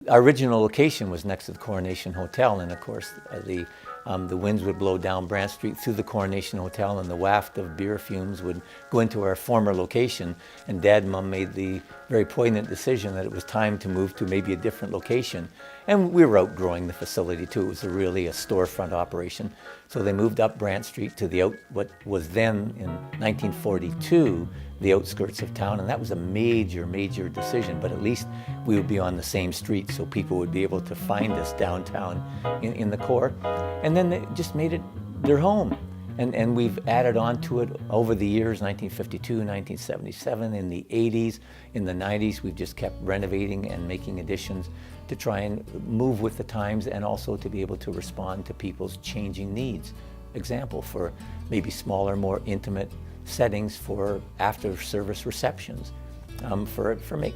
Our original location was next to the Coronation Hotel, and of course the winds would blow down Brant Street through the Coronation Hotel, and the waft of beer fumes would go into our former location. And Dad and Mom made the very poignant decision that it was time to move to maybe a different location. And we were outgrowing the facility too. It was really a storefront operation. So they moved up Brant Street to what was then in 1942 the outskirts of town, and that was a major decision. But at least we would be on the same street, so people would be able to find us downtown in the core. And then they just made it their home. And we've added on to it over the years, 1952, 1977, in the 80s, in the 90s, we've just kept renovating and making additions to try and move with the times, and also to be able to respond to people's changing needs. Example, for maybe smaller, more intimate settings for after-service receptions,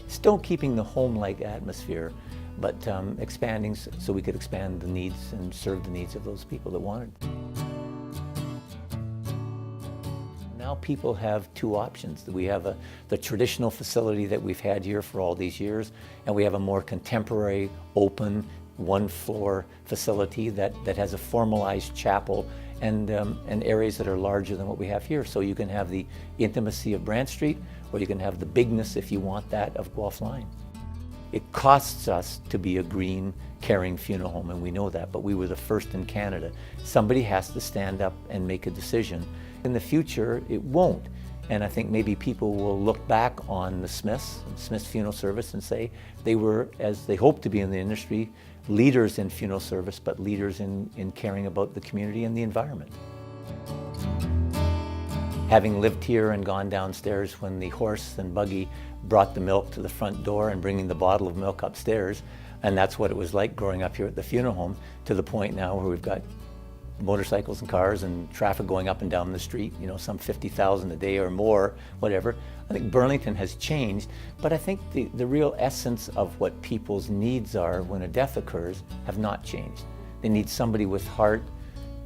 still keeping the home-like atmosphere, but expanding so we could expand the needs and serve the needs of those people that wanted. Now people have two options. We have the traditional facility that we've had here for all these years, and we have a more contemporary, open, one-floor facility that has a formalized chapel and areas that are larger than what we have here. So you can have the intimacy of Brant Street, or you can have the bigness, if you want that, of Guelph Line. It costs us to be a green, caring funeral home, and we know that, but we were the first in Canada. Somebody has to stand up and make a decision. In the future, it won't. And I think maybe people will look back on the Smiths Funeral Service and say they were, as they hope to be in the industry, leaders in funeral service, but leaders in caring about the community and the environment. Having lived here and gone downstairs when the horse and buggy brought the milk to the front door and bringing the bottle of milk upstairs, and that's what it was like growing up here at the funeral home, to the point now where we've got motorcycles and cars and traffic going up and down the street, some 50,000 a day or more, whatever. I think Burlington has changed, but I think the real essence of what people's needs are when a death occurs have not changed. They need somebody with heart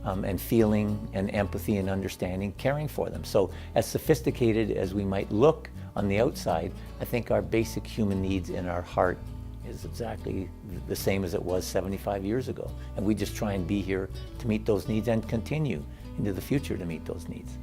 and feeling and empathy and understanding, caring for them. So as sophisticated as we might look on the outside, I think our basic human needs in our heart is exactly the same as it was 75 years ago. And we just try and be here to meet those needs and continue into the future to meet those needs.